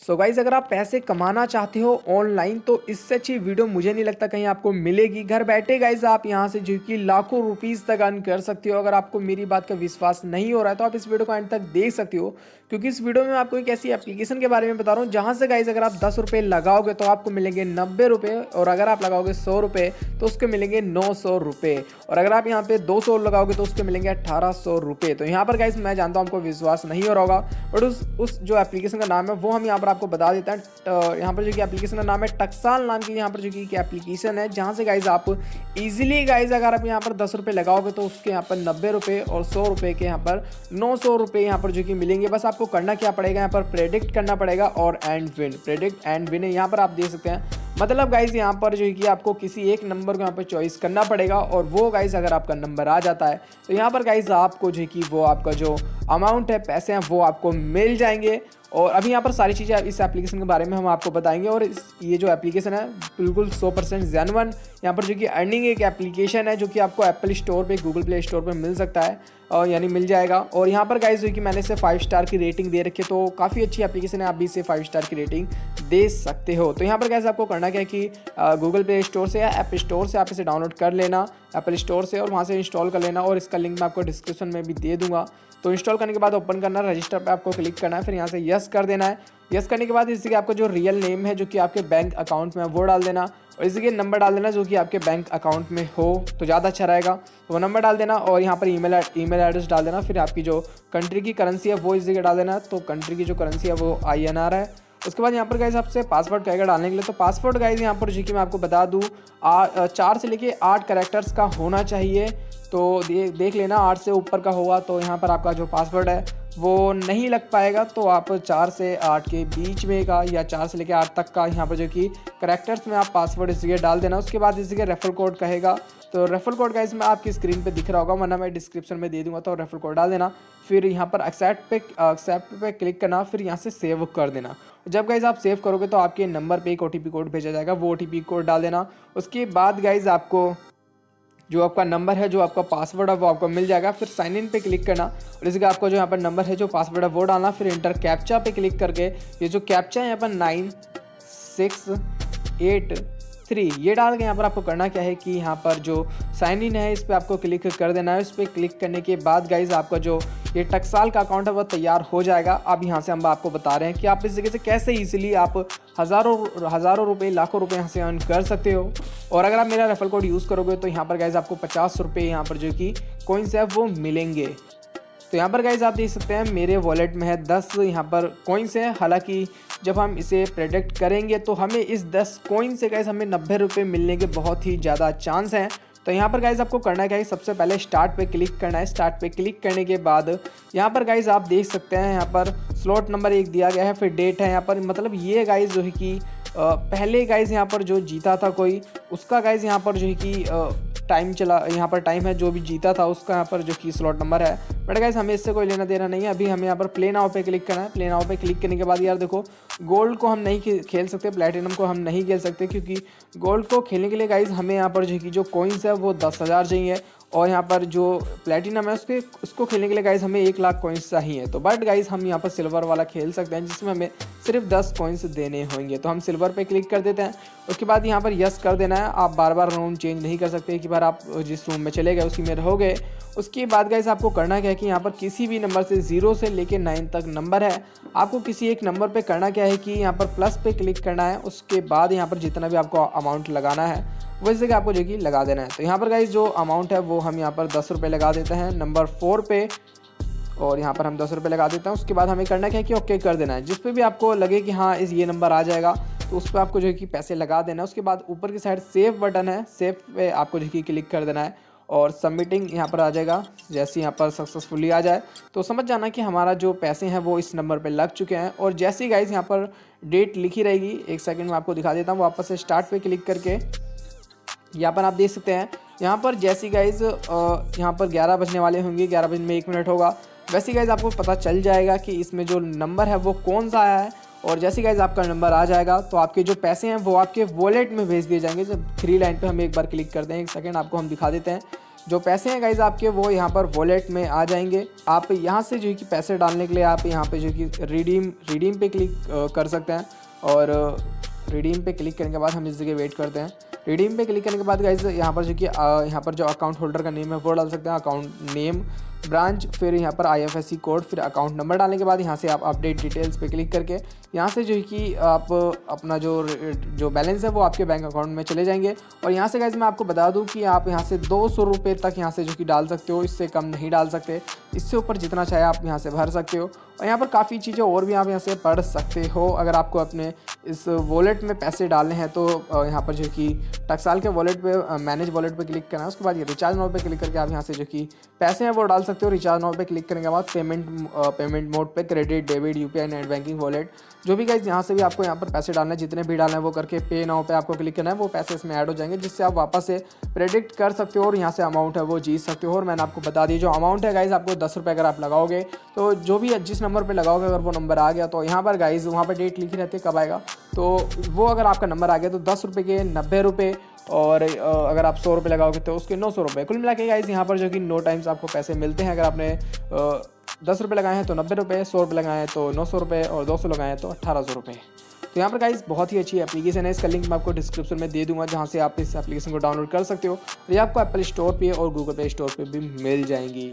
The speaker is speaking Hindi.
सो गाइज अगर आप पैसे कमाना चाहते हो ऑनलाइन तो इससे अच्छी वीडियो मुझे नहीं लगता कहीं आपको मिलेगी। घर बैठे गाइज आप यहां से जो कि लाखों रुपीस तक अर्न कर सकते हो। अगर आपको मेरी बात का विश्वास नहीं हो रहा है तो आप इस वीडियो को एंड तक देख सकते हो, क्योंकि इस वीडियो में मैं आपको एक ऐसी एप्लीकेशन के बारे में बता रहा हूँ जहां से गाइज अगर आप 10 रुपये लगाओगे तो आपको मिलेंगे 90 रुपये, और अगर आप लगाओगे 100 रुपये तो उसके मिलेंगे 900 रुपये, और अगर आप यहाँ पे 200 लगाओगे तो उसके मिलेंगे 1800 रुपये। तो यहाँ पर गाइज मैं जानता हूँ आपको विश्वास नहीं हो रहा होगा, बट उस जो एप्लीकेशन का नाम है वो हम यहाँ पर आपको बता देते हैं। यहाँ पर जो कि एप्लीकेशन का नाम है टक्साल नाम की यहाँ पर जो कि एप्लीकेशन है, जहाँ से गाइज आप इजीली गाइज अगर आप यहाँ पर 10 रुपये लगाओगे तो उसके यहाँ पर 90 रुपये और 100 रुपये के यहाँ पर 900 रुपये यहाँ पर जो कि मिलेंगे। बस आपको करना क्या पड़ेगा, यहाँ पर प्रेडिक्ट करना पड़ेगा और and win, predict and win यहाँ पर आप देख सकते हैं। मतलब गाइज यहाँ पर जो है कि आपको किसी एक नंबर को यहाँ पर चॉइस करना पड़ेगा, और वो गाइज अगर आपका नंबर आ जाता है तो यहाँ पर गाइज आपको जो है कि वो आपका जो अमाउंट है, पैसे हैं, वो आपको मिल जाएंगे। और अभी यहाँ पर सारी चीज़ें इस एप्लीकेशन के बारे में हम आपको बताएंगे। और ये जो एप्लीकेशन है बिल्कुल 100% जेन्युइन यहाँ पर जो कि अर्निंग एक एप्लीकेशन है जो कि आपको एप्पल स्टोर पे, गूगल प्ले स्टोर पे मिल सकता है, और यानी मिल जाएगा। और यहाँ पर गाइज जो कि मैंने इसे 5 स्टार की रेटिंग दे रखी है, तो काफ़ी अच्छी एप्लीकेशन है, आप भी इसे 5 स्टार की रेटिंग दे सकते हो। तो यहाँ पर गाइज आपको करना क्या है कि गूगल प्ले स्टोर से या ऐप स्टोर से आप इसे डाउनलोड कर लेना, एप्पल स्टोर से, और वहाँ से इंस्टॉल कर लेना, और इसका लिंक मैं आपको डिस्क्रिप्शन में भी दे दूँगा। तो इंस्टॉल करने के बाद ओपन करना, रजिस्टर पे आपको क्लिक करना है, फिर यहाँ से यस कर देना है। यस करने के बाद इसी के आपको जो रियल नेम है जो कि आपके बैंक अकाउंट में है वो डाल देना, और इसी के नंबर डाल देना जो कि आपके बैंक अकाउंट में हो तो ज़्यादा अच्छा रहेगा। तो वो नंबर डाल देना और यहाँ पर ईमेल एड्रेस डाल देना। फिर आपकी जो कंट्री की करेंसी है वो इसी के डाल देना, तो कंट्री की जो करेंसी है वो INR है। उसके बाद यहाँ पर गाइज आपसे पासवर्ड कहेगा डालने के लिए, तो पासवर्ड गाइज यहाँ पर जो कि मैं आपको बता दूँ 4 से लेके 8 कैरेक्टर्स का होना चाहिए। तो देख लेना 8 से ऊपर का होगा तो यहाँ पर आपका जो पासवर्ड है वो नहीं लग पाएगा। तो आप 4 से 8 के बीच में का या 4 से लेकर 8 तक का यहाँ पर जो कि कैरेक्टर्स में आप पासवर्ड इसके डाल देना। उसके बाद इसी के रेफरल कोड कहेगा, तो रेफरल कोड का इसमें आपकी स्क्रीन पे दिख रहा होगा, वरना मैं डिस्क्रिप्शन में दे दूंगा। तो रेफरल कोड डाल देना, फिर यहाँ पर एक्सेप्ट पे क्लिक करना, फिर यहाँ से सेव कर देना। जब गाइज आप सेव करोगे तो आपके नंबर पे एक OTP कोड भेजा जाएगा, वो OTP कोड डाल देना। उसके बाद गाइज आपको जो आपका नंबर है, जो आपका पासवर्ड है वो आपको मिल जाएगा। फिर साइन इन पे क्लिक करना, और इसका आपको जो यहाँ पर नंबर है, जो पासवर्ड है वो डालना। फिर इंटर कैप्चा पे क्लिक करके ये जो कैप्चा है यहाँ पर 9683 ये डाल के यहाँ पर आपको करना क्या है कि यहाँ पर जो साइन इन है इस पर आपको क्लिक कर देना है। इस पर क्लिक करने के बाद गाइज आपका जो ये टक्साल का अकाउंट है वो तैयार हो जाएगा। अब यहाँ से हम आपको बता रहे हैं कि आप इस जगह से कैसे इजीली आप हज़ारों रुपए, लाखों रुपए यहाँ से अर्न कर सकते हो। और अगर आप मेरा रेफरल कोड यूज़ करोगे तो यहाँ पर गाइज आपको 50 रुपये यहाँ पर जो कि कॉइन्स है वो मिलेंगे। तो यहाँ पर गाइज आप देख सकते हैं मेरे वॉलेट में है 10 यहाँ पर कॉइन्स है। हालांकि जब हम इसे प्रेडिक्ट करेंगे तो हमें इस 10 कॉइन से गाइज हमें 90 रुपये मिलने के बहुत ही ज़्यादा चांस हैं। तो यहाँ पर गाइज आपको करना क्या है, सबसे पहले स्टार्ट पे क्लिक करना है। स्टार्ट पे क्लिक करने के बाद यहाँ पर गाइज आप देख सकते हैं यहाँ पर स्लॉट नंबर 1 दिया गया है, फिर डेट है यहाँ पर। मतलब ये गाइज जो है कि पहले गाइज यहाँ पर जो जीता था कोई, उसका गाइज यहाँ पर जो है कि टाइम चला, यहाँ पर टाइम है, जो भी जीता था उसका यहाँ पर जो कि स्लॉट नंबर है। बट गाइज हमें इससे कोई लेना देना नहीं है। अभी हमें यहाँ पर प्ले नाउ पे क्लिक करना है। प्ले नाउ पे क्लिक करने के बाद यार देखो गोल्ड को हम नहीं खेल सकते, प्लैटिनम को हम नहीं खेल सकते, क्योंकि गोल्ड को खेलने के लिए गाइज हमें यहाँ पर जो कि जो कॉइन्स है वो 10,000 चाहिए, और यहाँ पर जो प्लैटिनम है उसको खेलने के लिए गाइज हमें 1 लाख कॉइन्स चाहिए। तो बट गाइज हम यहाँ पर सिल्वर वाला खेल सकते हैं जिसमें हमें सिर्फ 10 कॉइन्स देने होंगे। तो हम सिल्वर पे क्लिक कर देते हैं। उसके बाद यहाँ पर यस कर देना है। आप बार बार रूम चेंज नहीं कर सकते, एक बार आप जिस रूम में चले गए उसी में रहोगे। उसके बाद गाइज आपको करना क्या है कि यहाँ पर किसी भी नंबर से 0 से लेकर 9 तक नंबर है, आपको किसी एक नंबर पे करना क्या है कि यहाँ पर प्लस पे क्लिक करना है। उसके बाद यहाँ पर जितना भी आपको अमाउंट लगाना है वो इस जगह आपको जो कि लगा देना है। तो यहाँ पर गाइज जो अमाउंट है वो हम यहाँ पर 10 रुपये लगा देते हैं नंबर 4 पे, और यहाँ पर हम 10 रुपये लगा देते हैं। उसके बाद हमें करना क्या है कि ओके कर देना है। जिस पे भी आपको लगे कि हाँ ये नंबर आ जाएगा तो उस पर आपको जो है कि पैसे लगा देना है। उसके बाद ऊपर की साइड सेव बटन है, सेव पे आपको जो है कि क्लिक कर देना है, और सबमिटिंग यहाँ पर आ जाएगा। जैसे यहाँ पर सक्सेसफुली आ जाए तो समझ जाना कि हमारा जो पैसे हैं वो इस नंबर पे लग चुके हैं। और जैसे ही गाइज यहाँ पर डेट लिखी रहेगी, 1 सेकंड में आपको दिखा देता हूँ। वापस से स्टार्ट पे क्लिक करके यहाँ पर आप देख सकते हैं यहाँ पर जैसी गाइज यहाँ पर 11 बजने वाले होंगे, 11 बजने में 1 मिनट होगा, वैसे गाइज आपको पता चल जाएगा कि इसमें जो नंबर है वो कौन सा आया है। और जैसे गाइज आपका नंबर आ जाएगा तो आपके जो पैसे हैं वो आपके वॉलेट में भेज दिए जाएंगे। जब 3 लाइन पे हम एक बार क्लिक करते हैं, 1 सेकंड आपको हम दिखा देते हैं। जो पैसे हैं गाइज़ आपके वो यहाँ पर वॉलेट में आ जाएंगे। आप यहाँ से जो है कि पैसे डालने के लिए आप यहाँ पे जो कि रिडीम पे क्लिक कर सकते हैं, और रिडीम पे क्लिक करने के बाद हम इस जगह वेट करते हैं। रिडीम पे क्लिक करने के बाद गाइज यहाँ पर जो कि यहाँ पर जो अकाउंट होल्डर का नेम है वो डाल सकते हैं, अकाउंट नेम, ब्रांच, फिर यहाँ पर IFSC कोड, फिर अकाउंट नंबर डालने के बाद यहाँ से आप अपडेट डिटेल्स पे क्लिक करके यहाँ से जो है कि आप अपना जो बैलेंस है वो आपके बैंक अकाउंट में चले जाएंगे। और यहाँ से गाइज मैं आपको बता दूँ कि आप यहाँ से 200 रुपये तक यहाँ से जो कि डाल सकते हो, इससे कम नहीं डाल सकते। इससे ऊपर जितना चाहे आप यहाँ से भर सकते हो। और यहाँ पर काफ़ी चीज़ें और भी आप यहाँ से पढ़ सकते हो। अगर आपको अपने इस वॉलेट में पैसे डालने हैं तो यहाँ पर जो कि टैक्साल के वॉलेट पे मैनेज वॉलेट पे क्लिक करना है। उसके बाद ये रिचार्ज नाउ पे क्लिक करके आप यहाँ से जो कि पैसे हैं वो डाल सकते हो। रिचार्ज नाउ पे क्लिक करने के बाद पेमेंट मोड पे credit, debit, UPI, net banking, wallet, जो भी गाइज यहाँ से भी आपको यहाँ पर पैसे डालना है, जितने भी डालना है वो करके पे नाउ पे आपको क्लिक करना है। वो पैसे इसमें ऐड हो जाएंगे, जिससे आप वापस से प्रेडिक्ट कर सकते हो और यहाँ से अमाउंट है वो जीत सकते हो। और मैंने आपको बता दी जो अमाउंट है गाइज, आपको 10 रुपये अगर आप लगाओगे तो जो भी जिस नंबर पर लगाओगे अगर वो नंबर आ गया तो यहाँ पर गाइज वहाँ पर डेट लिखी रहती है कब आएगा, तो वो अगर आपका नंबर आ गया तो 10 रुपये के 90 रुपये, और अगर आप 100 रुपये लगाओगे तो उसके 900 रुपये। कुल मिला के गाइज यहाँ पर जो कि 9 टाइम्स आपको पैसे मिलते हैं। अगर आपने 10 रुपये लगाए हैं तो 90 रुपये, 100 रुपये लगाए हैं तो 900 रुपये, और 200 लगाए हैं तो 1800 रुपये। तो यहाँ पर गाइज बहुत ही अच्छी एप्लीकेशन है। इसका लिंक मैं आपको डिस्क्रिप्शन में दे दूंगा, जहाँ से आप इस एप्लीकेशन को डाउनलोड कर सकते हो। ये आपको एप्पल स्टोर पे और गूगल प्ले स्टोर पे भी मिल जाएंगी।